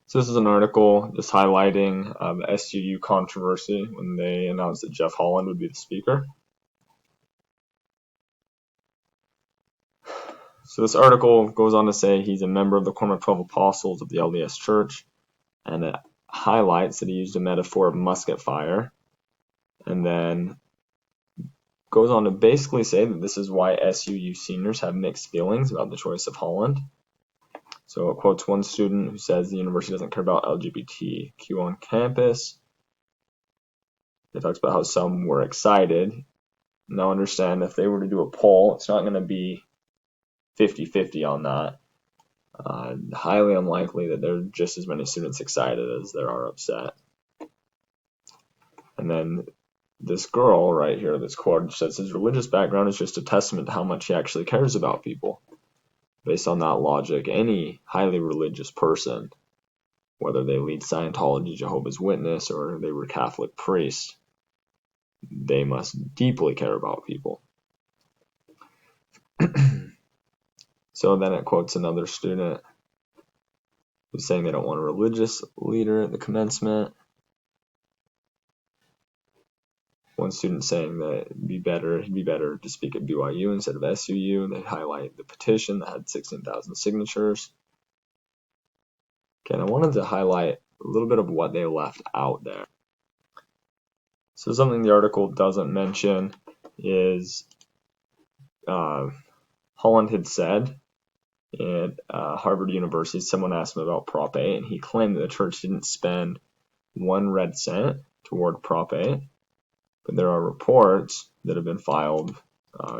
So this is an article just highlighting the SUU controversy when they announced that Jeff Holland would be the speaker. So this article goes on to say he's a member of the Quorum of 12 Apostles of the LDS Church, and it highlights that he used a metaphor of musket fire, and then goes on to basically say that this is why SUU seniors have mixed feelings about the choice of Holland. So it quotes one student who says the university doesn't care about LGBTQ on campus. It talks about how some were excited. Now understand, if they were to do a poll, it's not going to be 50-50 on that. Highly unlikely that there are just as many students excited as there are upset. And then this girl right here that's quoted says his religious background is just a testament to how much he actually cares about people. Based on that logic, any highly religious person, whether they lead Scientology, Jehovah's Witness, or they were Catholic priests, they must deeply care about people. So then it quotes another student who's saying they don't want a religious leader at the commencement. One student saying that he'd be better to speak at BYU instead of SUU, and they highlight the petition that had 16,000 signatures. Okay, and I wanted to highlight a little bit of what they left out there. So something the article doesn't mention is Holland had said at Harvard University, someone asked him about Prop 8, and he claimed that the church didn't spend 1 red cent toward Prop 8. But there are reports that have been filed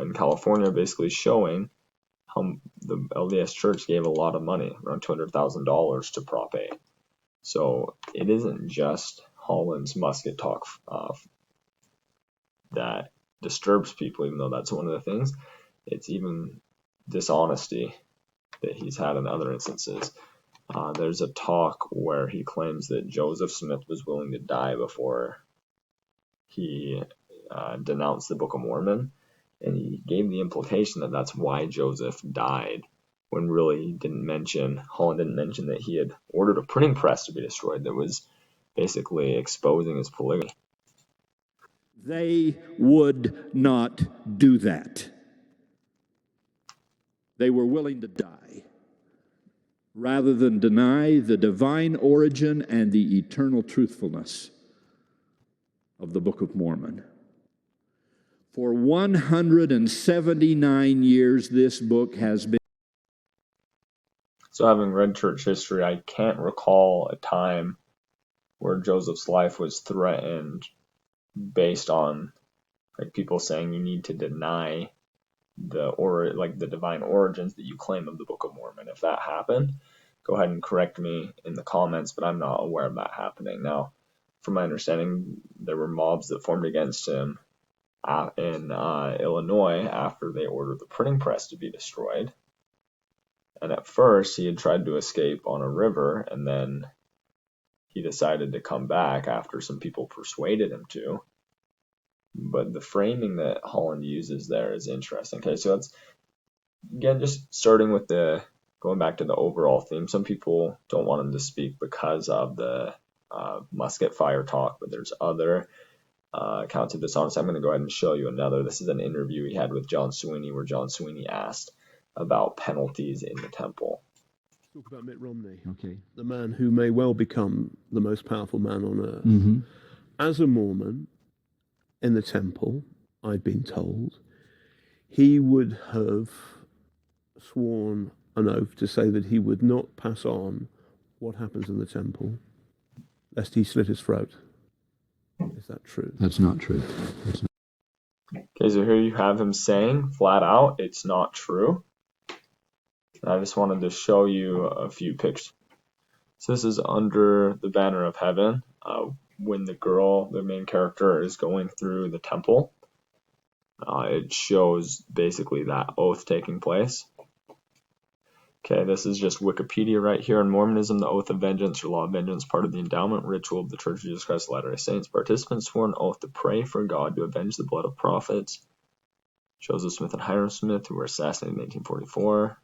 in California basically showing how the LDS Church gave a lot of money, around $200,000 to Prop 8. So it isn't just Holland's musket talk that disturbs people, even though that's one of the things. It's even dishonesty that he's had in other instances. There's a talk where he claims that Joseph Smith was willing to die before he denounced the Book of Mormon, and he gave the implication that that's why Joseph died, when really Holland didn't mention that he had ordered a printing press to be destroyed that was basically exposing his polygamy. They would not do that. They were willing to die rather than deny the divine origin and the eternal truthfulness of the Book of Mormon. For 179 years, this book has been. So having read church history, I can't recall a time where Joseph's life was threatened based on people saying you need to deny the divine origins that you claim of the Book of Mormon. If that happened, go ahead and correct me in the comments, but I'm not aware of that happening. Now, from my understanding, there were mobs that formed against him in Illinois after they ordered the printing press to be destroyed. And at first, he had tried to escape on a river, and then he decided to come back after some people persuaded him to. But the framing that Holland uses there is interesting. Okay, so that's, again, just starting with going back to the overall theme. Some people don't want him to speak because of the musket fire talk, but there's other accounts of dishonesty. I'm going to go ahead and show you another. This is an interview he had with John Sweeney, where John Sweeney asked about penalties in the temple. Talk about Mitt Romney, okay, the man who may well become the most powerful man on earth. Mm-hmm. As a Mormon in the temple, I've been told, he would have sworn an oath to say that he would not pass on what happens in the temple, lest he slit his throat. Is that true? That's not true. That's not. Okay, so here you have him saying flat out it's not true. I just wanted to show you a few pictures. So this is under the banner of heaven, when the main character, is going through the temple. It shows basically that oath taking place. Okay, this is just Wikipedia right here. In Mormonism, the oath of vengeance or law of vengeance, part of the endowment ritual of the Church of Jesus Christ of Latter-day Saints. Participants swore an oath to pray for God to avenge the blood of prophets. Joseph Smith and Hiram Smith, who were assassinated in 1844.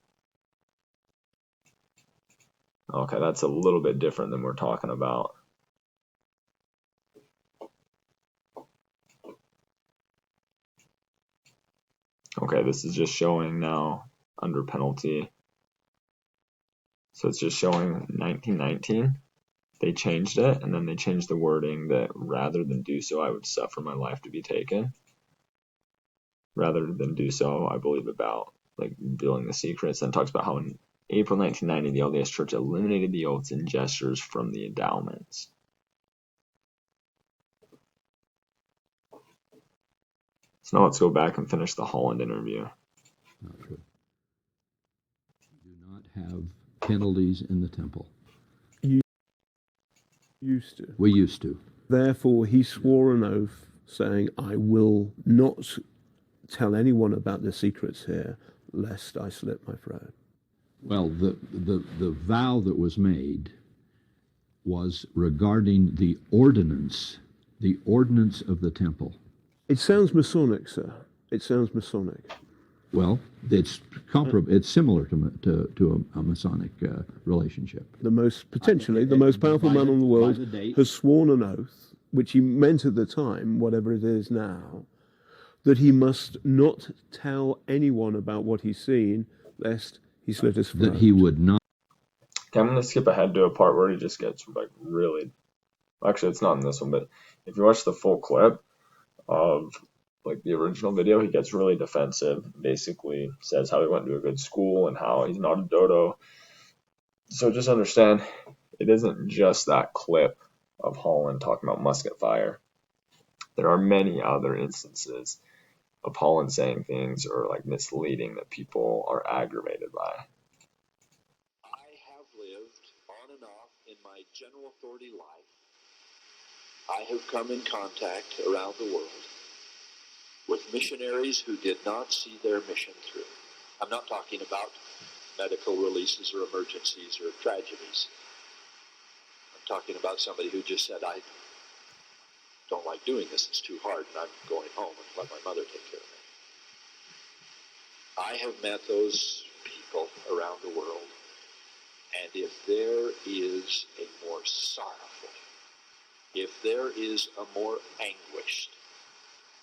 Okay, that's a little bit different than we're talking about. Okay, this is just showing now under penalty. So it's just showing 1919. They changed it, and then they changed the wording that rather than do so, I would suffer my life to be taken. Rather than do so, I believe about like revealing the secrets. And talks about how in April 1990, the LDS Church eliminated the oaths and gestures from the endowments. So now let's go back and finish the Holland interview. Not true. We do not have penalties in the temple. You used to. We used to. Therefore, he swore an oath saying, I will not tell anyone about the secrets here, lest I slit my throat. Well, the vow that was made was regarding the ordinance of the temple. It sounds Masonic, sir. It sounds Masonic. Well, it's comparable. It's similar to a Masonic relationship. The most powerful man in the world has sworn an oath, which he meant at the time, whatever it is now, that he must not tell anyone about what he's seen, lest he slit his throat. That he would not. Okay, I'm going to skip ahead to a part where he just gets like really. Actually, it's not in this one, but if you watch the full clip of like the original video, he gets really defensive. Basically, says how he went to a good school and how he's not a dodo. So just understand, it isn't just that clip of Holland talking about musket fire. There are many other instances of Holland saying things or like misleading that people are aggravated by. I have lived on and off in my general authority life. I have come in contact around the world with missionaries who did not see their mission through. I'm not talking about medical releases or emergencies or tragedies. I'm talking about somebody who just said, I don't like doing this, it's too hard, and I'm going home and let my mother take care of me. I have met those people around the world, and if there is a more sorrowful, if there is a more anguished,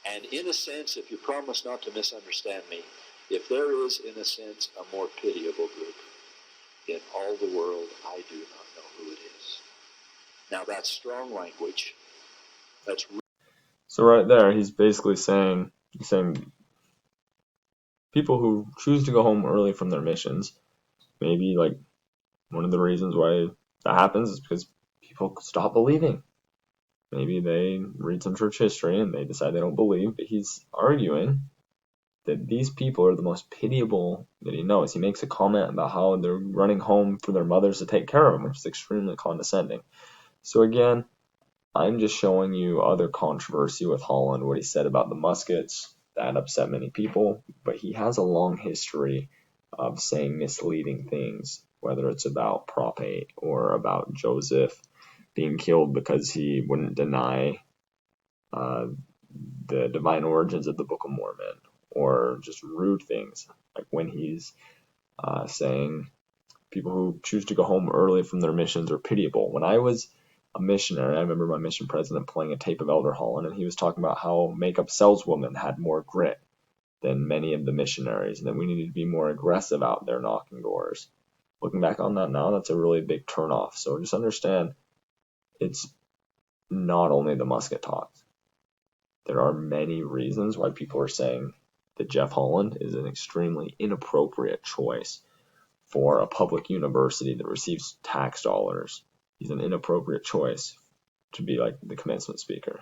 and in a sense, if you promise not to misunderstand me, if there is, in a sense, a more pitiable group in all the world, I do not know who it is. Now, that's strong language. That's So right there, he's basically saying people who choose to go home early from their missions, maybe like one of the reasons why that happens is because people stop believing. Maybe they read some church history and they decide they don't believe, but he's arguing that these people are the most pitiable that he knows. He makes a comment about how they're running home for their mothers to take care of them, which is extremely condescending. So again, I'm just showing you other controversy with Holland, what he said about the muskets. That upset many people, but he has a long history of saying misleading things, whether it's about Prop 8 or about Joseph being killed because he wouldn't deny the divine origins of the Book of Mormon, or just rude things, like when he's saying people who choose to go home early from their missions are pitiable. When I was a missionary, I remember my mission president playing a tape of Elder Holland, and he was talking about how makeup saleswomen had more grit than many of the missionaries, and that we needed to be more aggressive out there knocking doors. Looking back on that now, that's a really big turnoff. So just understand, it's not only the musket talks. There are many reasons why people are saying that Jeff Holland is an extremely inappropriate choice for a public university that receives tax dollars. He's an inappropriate choice to be like the commencement speaker.